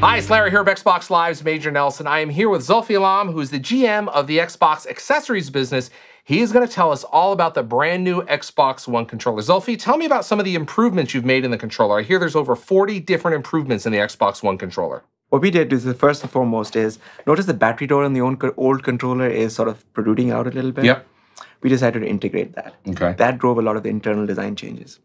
Hi, it's Larry here of Xbox Live's Major Nelson. I am here with Zulfi Alam, who's the GM of the Xbox accessories business. He is going to tell us all about the brand new Xbox One controller. Zulfi, tell me about some of the improvements you've made in the controller. I hear there's over 40 different improvements in the Xbox One controller. What we did is, first and foremost, is notice the battery door on the old controller is sort of protruding out a little bit. Yep. We decided to integrate that. Okay. That drove a lot of the internal design changes.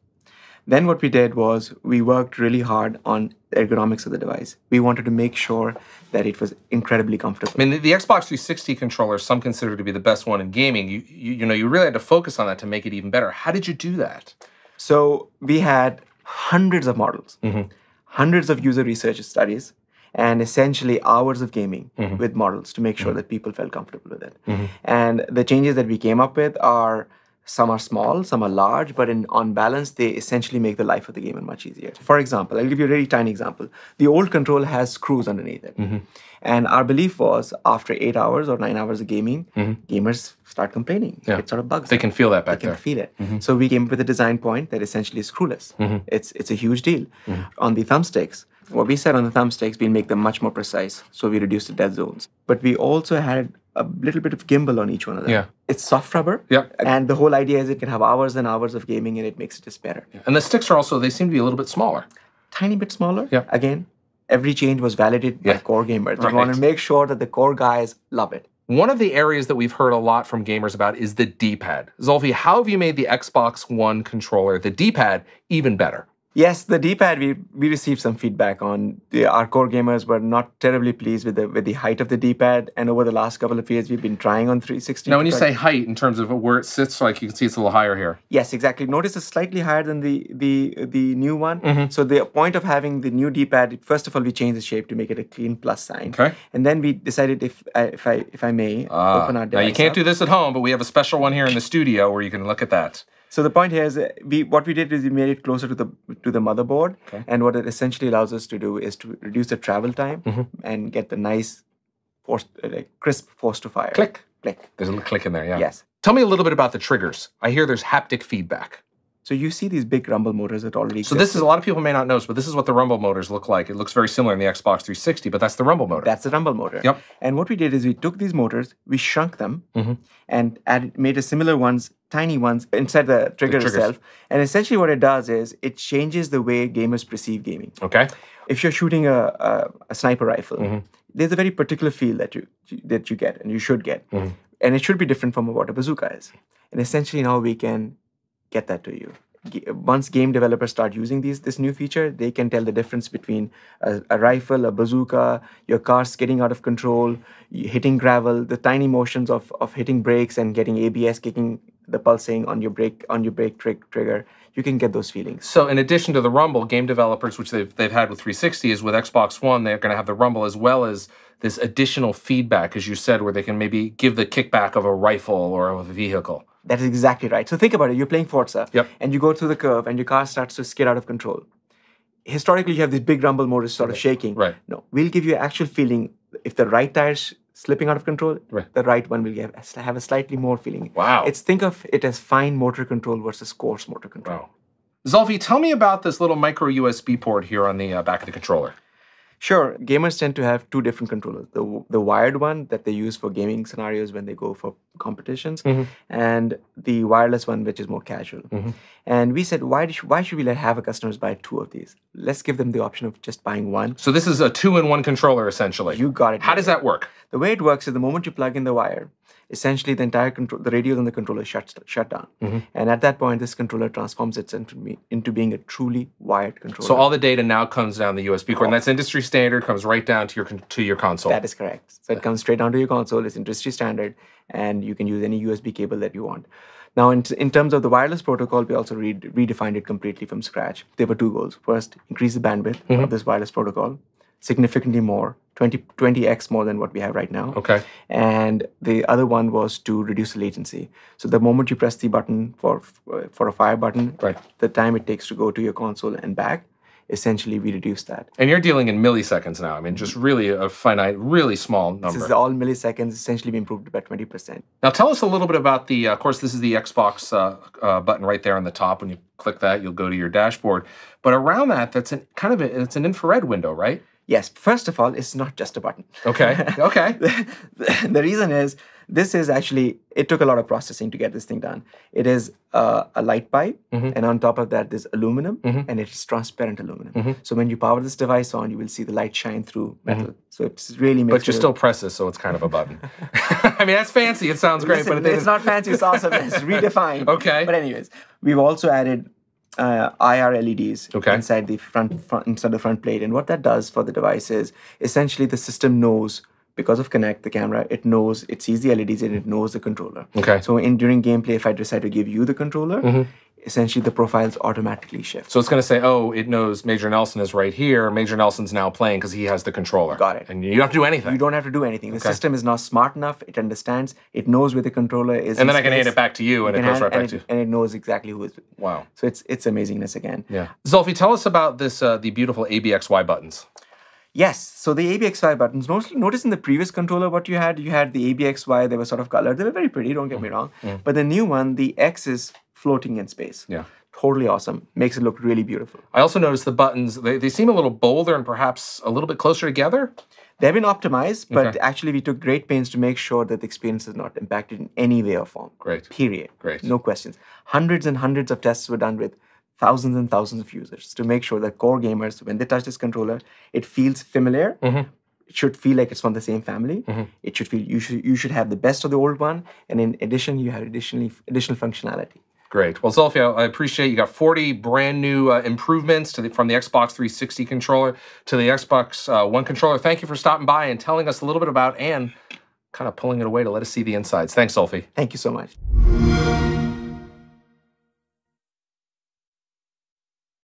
Then what we did was we worked really hard on the ergonomics of the device. We wanted to make sure that it was incredibly comfortable. I mean, the Xbox 360 controller, some consider to be the best one in gaming. You really had to focus on that to make it even better. How did you do that? So we had hundreds of models, hundreds of user research studies, and essentially hours of gaming with models to make sure that people felt comfortable with it. And the changes that we came up with are, some are small, some are large, but on balance, they essentially make the life of the gamer much easier. For example, I'll give you a really tiny example. The old controller has screws underneath it. And our belief was after 8 hours or 9 hours of gaming, gamers start complaining. Yeah. It sort of bugs They them. can feel that back They there. can feel it. So we came up with a design point that essentially is screwless. It's a huge deal. On the thumbsticks, what we said on the thumbsticks, we'll make them much more precise. So we reduced the dead zones. But we also had a little bit of gimbal on each one of them. Yeah. It's soft rubber. Yeah. And the whole idea is it can have hours and hours of gaming and it makes it just better. And the sticks are also, they seem to be a little bit smaller. Tiny bit smaller. Yeah. Again, every change was validated by core gamers. We want to make sure that the core guys love it. One of the areas that we've heard a lot from gamers about is the D-pad. Zulfi, how have you made the Xbox One controller, the D-pad, even better? Yes, the D-pad, we received some feedback on. Our core gamers were not terribly pleased with the height of the D-pad, and over the last couple of years, we've been trying on 360. Now, when you say height, in terms of where it sits, like you can see it's a little higher here. Yes, exactly. Notice it's slightly higher than the new one. So the point of having the new D-pad, first of all, we changed the shape to make it a clean plus sign. Okay. And then we decided, if I may, open our device Now, you can't up. do this at home, but we have a special one here in the studio where you can look at that. So the point here is, what we did is we made it closer to the motherboard, and what it essentially allows us to do is to reduce the travel time and get the nice, crisp force to fire. Click. Click. There's a little click in there, yeah. Yes. Tell me a little bit about the triggers. I hear there's haptic feedback. So you see these big rumble motors that already exist. So this is, a lot of people may not notice, but this is what the rumble motors look like. It looks very similar in the Xbox 360, but that's the rumble motor. That's the rumble motor. Yep. And what we did is we took these motors, we shrunk them, and made a similar ones, tiny ones, inside the trigger itself. And essentially what it does is it changes the way gamers perceive gaming. Okay. If you're shooting a sniper rifle, there's a very particular feel that you get, and you should get. And it should be different from what a bazooka is. And essentially now we can get that to you. Once game developers start using this new feature, they can tell the difference between a rifle, a bazooka, your car skidding out of control, hitting gravel, the tiny motions of hitting brakes and getting ABS kicking the pulsing on your brake trigger. You can get those feelings. So in addition to the rumble, game developers, which they've had with 360, is with Xbox One, they're going to have the rumble as well as this additional feedback, as you said, where they can maybe give the kickback of a rifle or of a vehicle. That is exactly right. So think about it. You're playing Forza, Yep. and you go through the curve, and your car starts to skid out of control. Historically, you have these big rumble motors sort of shaking. Right. No, we'll give you an actual feeling. If the right tire's slipping out of control, the right one will have a slightly more feeling. Wow. Think of it as fine motor control versus coarse motor control. Wow. Zulfi, tell me about this little micro USB port here on the back of the controller. Sure, gamers tend to have two different controllers. The wired one that they use for gaming scenarios when they go for competitions, and the wireless one, which is more casual. And we said, why should we have our customers buy two of these? Let's give them the option of just buying one. So this is a 2-in-1 controller, essentially. You got it. How does that work? The way it works is the moment you plug in the wire, essentially the entire the radios on the controller shut down. And at that point, this controller transforms itself into being a truly wired controller. So all the data now comes down the USB cord, and that's industry standard, comes right down to your console. That is correct. So it comes straight down to your console. It's industry standard, and you can use any USB cable that you want. Now, in terms of the wireless protocol, we also redefined it completely from scratch. There were two goals. First, increase the bandwidth of this wireless protocol significantly more, 20x more than what we have right now. Okay. And the other one was to reduce the latency. So the moment you press the button for a fire button, the time it takes to go to your console and back, essentially we reduce that. And you're dealing in milliseconds now. I mean, just really a finite, really small number. This is all milliseconds, essentially we improved by 20%. Now tell us a little bit about the, of course, this is the Xbox button right there on the top. When you click that, you'll go to your dashboard. But around that, it's an infrared window, right? Yes. First of all, it's not just a button. Okay. Okay. The reason is this is actually, it took a lot of processing to get this thing done. It is a light pipe, and on top of that, there's aluminum, and it is transparent aluminum. So when you power this device on, you will see the light shine through metal. So it's really makes But you still press this, so it's kind of a button. I mean, that's fancy. It sounds great, Listen, but it's not fancy. It's awesome. It's redefined. Okay. But anyways, we've also added IR LEDs Okay. inside the front plate, and what that does for the device is essentially the system knows, because of Kinect, the camera, it sees the LEDs and it knows the controller. Okay. So during gameplay, if I decide to give you the controller, essentially the profiles automatically shift. So it's going to say, oh, it knows Major Nelson is right here. Major Nelson's now playing because he has the controller. Got it. And you don't have to do anything. You don't have to do anything. The system is now smart enough. It understands. It knows where the controller is. And then I can hand it back to you, and it goes right back to you. And it knows exactly who is. Wow. So it's amazingness again. Yeah. Zulfi, tell us about this the beautiful ABXY buttons. Yes. So the ABXY buttons, notice in the previous controller what you had the ABXY, they were sort of colored. They were very pretty, don't get me wrong. But the new one, the X is floating in space. Yeah. Totally awesome. Makes it look really beautiful. I also noticed the buttons, they seem a little bolder and perhaps a little bit closer together. They've been optimized, but actually we took great pains to make sure that the experience is not impacted in any way or form. Great. Period. Great. No questions. Hundreds and hundreds of tests were done with thousands and thousands of users to make sure that core gamers, when they touch this controller, it feels familiar. It should feel like it's from the same family. It should feel you should have the best of the old one, and in addition, you have additional functionality. Great. Well, Zulfi, I appreciate you got 40 brand new improvements from the Xbox 360 controller to the Xbox One controller. Thank you for stopping by and telling us a little bit about and kind of pulling it away to let us see the insides. Thanks, Zulfi. Thank you so much.